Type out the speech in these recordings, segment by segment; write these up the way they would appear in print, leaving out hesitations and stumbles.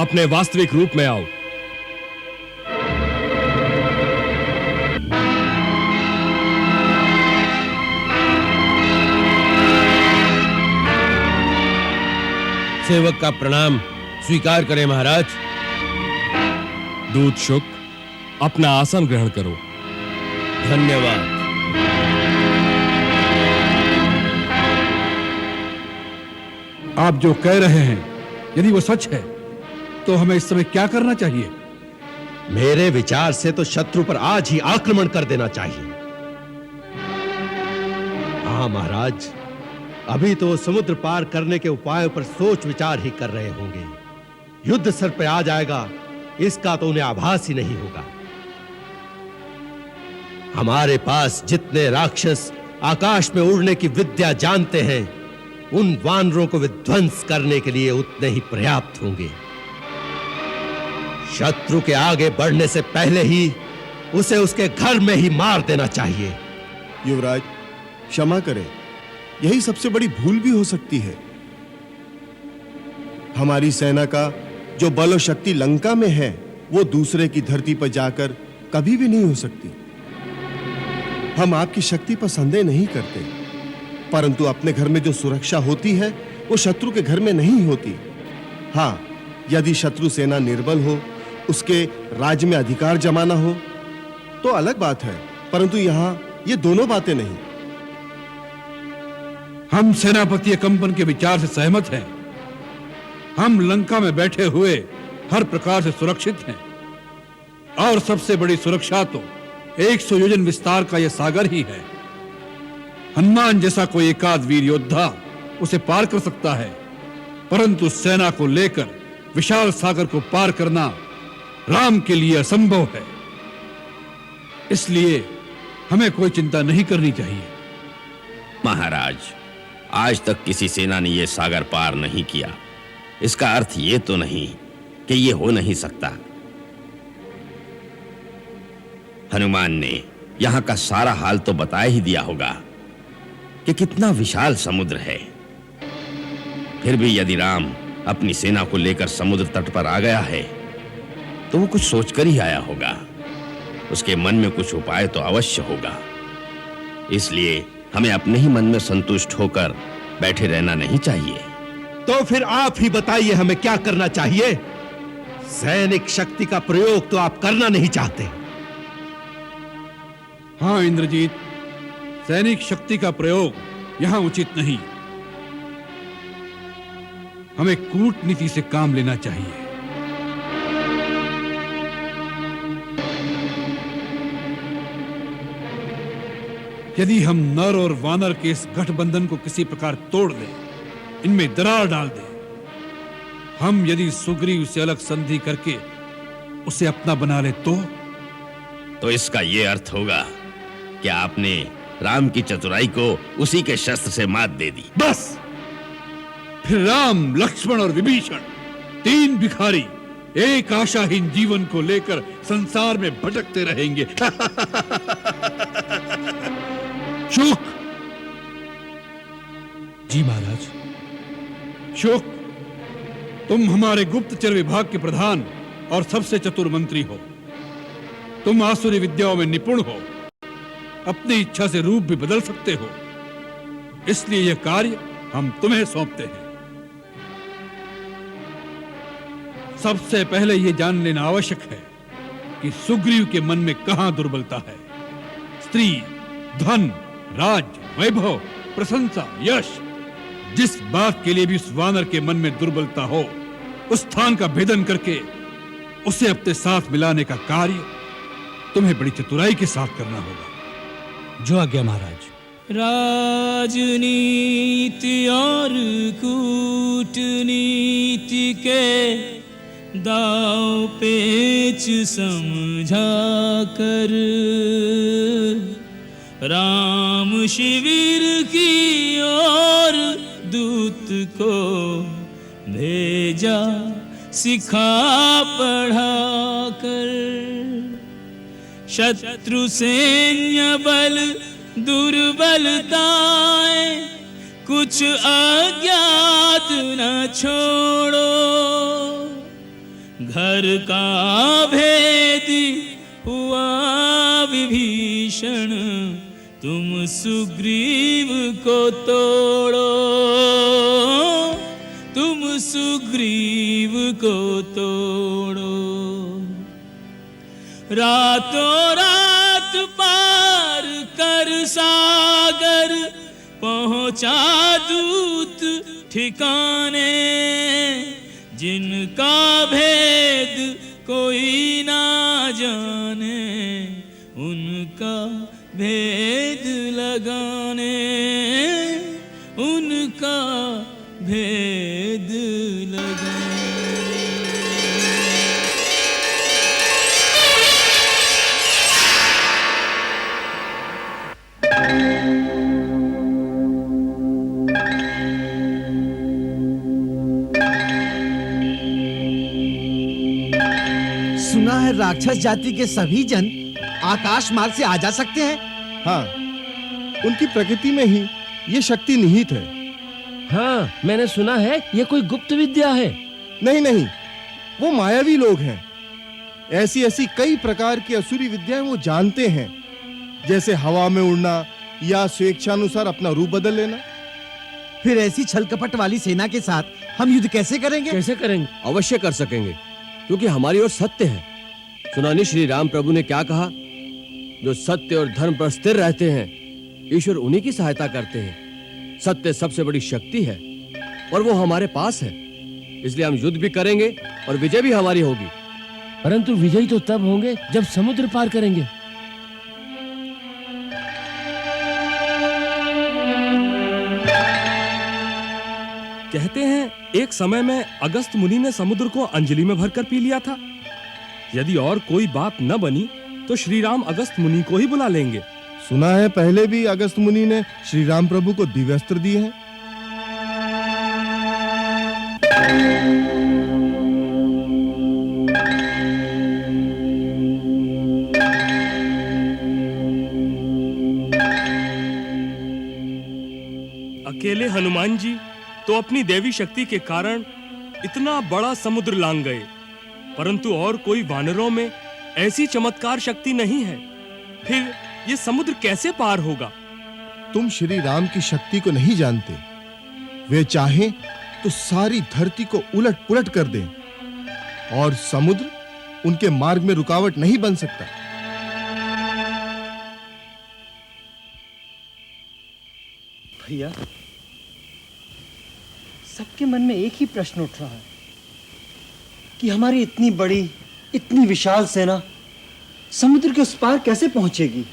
अपने वास्तविक रूप में आओ। सेवक का प्रणाम स्वीकार करें महाराज। दूत शुक, अपना आसन ग्रहण करो। धन्यवाद। आप जो कह रहे हैं यदि वो सच है तो हमें इस समय क्या करना चाहिए? मेरे विचार से तो शत्रु पर आज ही आक्रमण कर देना चाहिए। हाँ महाराज, अभी तो समुद्र पार करने के उपायों पर सोच विचार ही कर रहे होंगे। युद्ध सर पे आ जाएगा इसका तो उन्हें आभास ही नहीं होगा। हमारे पास जितने राक्षस आकाश में उड़ने की विद्या जानते हैं, उन वानरों को विध्वंस करने के लिए उतने ही पर्याप्त होंगे। शत्रु के आगे बढ़ने से पहले ही उसे उसके घर में ही मार देना चाहिए। युवराज, क्षमा करें, यही सबसे बड़ी भूल भी हो सकती है। हमारी सेना का जो बल और शक्ति लंका में है, वो दूसरे की धरती पर जाकर कभी भी नहीं हो सकती। हम आपकी शक्ति पर संदेह नहीं करते, परंतु अपने घर में जो सुरक्षा होती है वो शत्रु के घर में नहीं होती। हाँ, यदि शत्रु सेना निर्बल हो, उसके राज्य में अधिकार जमाना हो तो अलग बात है, परंतु यहां ये दोनों बातें नहीं। हम सेनापति कंपन के विचार से सहमत हैं। हम लंका में बैठे हुए हर प्रकार से सुरक्षित हैं, और सबसे बड़ी सुरक्षा तो 100 योजन विस्तार का यह सागर ही है। हनुमान जैसा कोई एकाध वीर योद्धा उसे पार कर सकता है, परंतु सेना को लेकर विशाल सागर को पार करना राम के लिए असंभव है। इसलिए हमें कोई चिंता नहीं करनी चाहिए। महाराज, आज तक किसी सेना ने यह सागर पार नहीं किया। इसका अर्थ यह तो नहीं कि यह हो नहीं सकता। हनुमान ने यहां का सारा हाल तो बता ही दिया होगा कि कितना विशाल समुद्र है। फिर भी यदि राम अपनी सेना को लेकर समुद्र तट पर आ गया है तो वो कुछ सोचकर ही आया होगा। उसके मन में कुछ उपाय तो अवश्य होगा। इसलिए हमें अपने ही मन में संतुष्ट होकर बैठे रहना नहीं चाहिए। तो फिर आप ही बताइए हमें क्या करना चाहिए। सैनिक शक्ति का प्रयोग तो आप करना नहीं चाहते। हाँ इंद्रजीत, सैनिक शक्ति का प्रयोग यहां उचित नहीं। हमें कूटनीति से काम लेना चाहिए। यदि हम नर और वानर के इस गठबंधन को किसी प्रकार तोड़ दें, इनमें दरार डाल दें, हम यदि सुग्रीव से अलग संधि करके उसे अपना बना ले तो इसका यह अर्थ होगा कि आपने राम की चतुराई को उसी के शस्त्र से मात दे दी। बस, फिर राम, लक्ष्मण और विभीषण, तीन भिखारी एक आशाहीन जीवन को लेकर संसार में भटकते रहेंगे। शुक। जी महाराज। शुक, तुम हमारे गुप्तचर विभाग के प्रधान और सबसे चतुर मंत्री हो। तुम आसुरी विद्याओं में निपुण हो, अपनी इच्छा से रूप भी बदल सकते हो। इसलिए यह कार्य हम तुम्हें सौंपते हैं। सबसे पहले यह जान लेना आवश्यक है कि सुग्रीव के मन में कहां दुर्बलता है। स्त्री, धन, राज्य, वैभव, प्रशंसा, यश, जिस बात के लिए भी उस वानर के मन में दुर्बलता हो, उस स्थान का भेदन करके उसे अपने साथ मिलाने का कार्य तुम्हें बड़ी चतुराई के साथ करना होगा। जो आज्ञा महाराज। राजनीति और कूटनीति के दाव पेच समझा कर राम शिविर की ओर दूत को भेजा सिखा पढ़ा कर। शत्रु सैन्य बल दुर्बलताएं कुछ अज्ञात न छोड़ो। घर का भेद हुआ विभीषण, तुम सुग्रीव को तोड़ो, तुम सुग्रीव को तोड़ो। रातों रात पार कर सागर, पहुंचा दूत ठिकाने, जिनका भेद कोई ना जाने, उनका भेद लगाने, उनका भेद लगाने। सुना है राक्षस जाति के सभी जन आकाश मार्ग से आ जा सकते हैं। हाँ, उनकी प्रकृति में ही ये शक्ति निहित है। हाँ, मैंने सुना है ये कोई गुप्त विद्या है। नहीं नहीं, वो मायावी लोग हैं। ऐसी ऐसी कई प्रकार की असुरी विद्याएं वो जानते हैं, जैसे हवा में उड़ना या स्वेच्छानुसार अपना रूप बदल लेना। फिर ऐसी छल कपट वाली सेना के साथ हम युद्ध कैसे करेंगे? कैसे करेंगे? अवश्य कर सकेंगे, क्योंकि हमारी ओर सत्य है। सुना नहीं श्री राम प्रभु ने क्या कहा? जो सत्य और धर्म पर स्थिर रहते हैं, ईश्वर उन्हीं की सहायता करते हैं। सत्य सबसे बड़ी शक्ति है और वो हमारे पास है, इसलिए हम युद्ध भी करेंगे और विजय भी हमारी होगी। परंतु विजयी तो तब होंगे जब समुद्र पार करेंगे। कहते हैं एक समय में अगस्त मुनि ने समुद्र को अंजलि में भरकर पी लिया था। यदि और कोई बात न बनी तो श्री राम अगस्त मुनि को ही बुला लेंगे। सुना है पहले भी अगस्त मुनि ने श्री राम प्रभु को दिव्यास्त्र दिए हैं। अकेले हनुमान जी तो अपनी देवी शक्ति के कारण इतना बड़ा समुद्र लांघ गए, परंतु और कोई वानरों में ऐसी चमत्कार शक्ति नहीं है। फिर ये समुद्र कैसे पार होगा? तुम श्री राम की शक्ति को नहीं जानते। वे चाहें तो सारी धरती को उलट पुलट कर दें और समुद्र उनके मार्ग में रुकावट नहीं बन सकता। भैया, सबके मन में एक ही प्रश्न उठ रहा है कि हमारी इतनी बड़ी, इतनी विशाल सेना समुद्र के उस पार कैसे पहुंचेगी।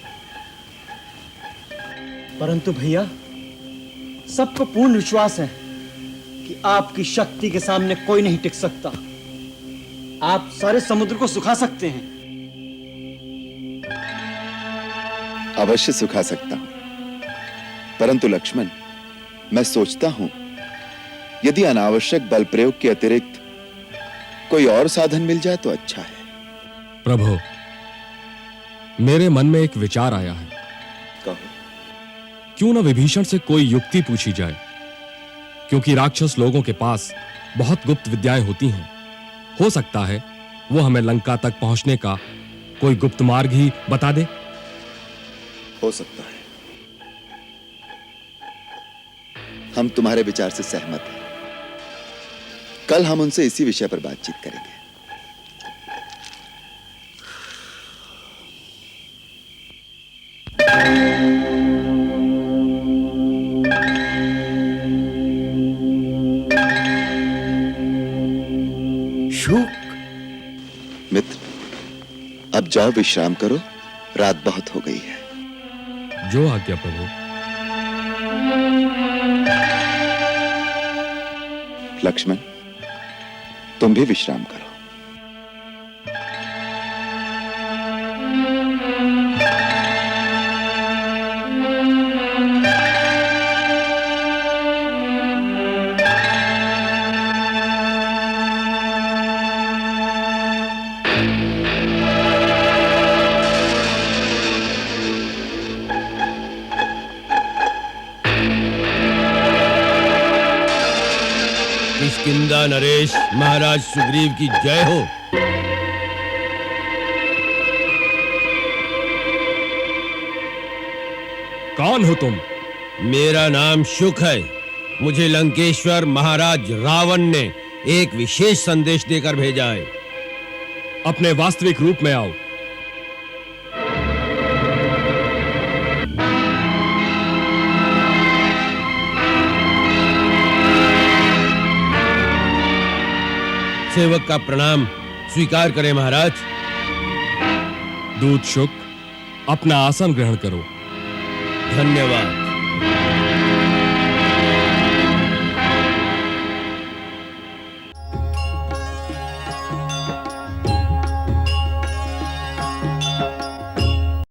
परंतु भैया, सबको पूर्ण विश्वास है कि आपकी शक्ति के सामने कोई नहीं टिक सकता। आप सारे समुद्र को सुखा सकते हैं। अवश्य सुखा सकता हूं, परंतु लक्ष्मण, मैं सोचता हूं यदि अनावश्यक बल प्रयोग के अतिरिक्त कोई और साधन मिल जाए तो अच्छा है। प्रभु, मेरे मन में एक विचार आया है। कहो। क्यों न विभीषण से कोई युक्ति पूछी जाए, क्योंकि राक्षस लोगों के पास बहुत गुप्त विद्याएं होती हैं। हो सकता है वो हमें लंका तक पहुंचने का कोई गुप्त मार्ग ही बता दे। हो सकता है। हम तुम्हारे विचार से सहमत हैं। कल हम उनसे इसी विषय पर बातचीत करेंगे। शुक, मित्र, अब जाओ विश्राम करो, रात बहुत हो गई है। जो आज्ञा प्रभु। लक्ष्मण, तुम भी विश्राम करो। किष्किंधा नरेश महाराज सुग्रीव की जय हो। कौन हो तुम? मेरा नाम शुक है। मुझे लंकेश्वर महाराज रावण ने एक विशेष संदेश देकर भेजा है। अपने वास्तविक रूप में आओ। सेवक का प्रणाम स्वीकार करें महाराज। दूत शुक, अपना आसन ग्रहण करो। धन्यवाद।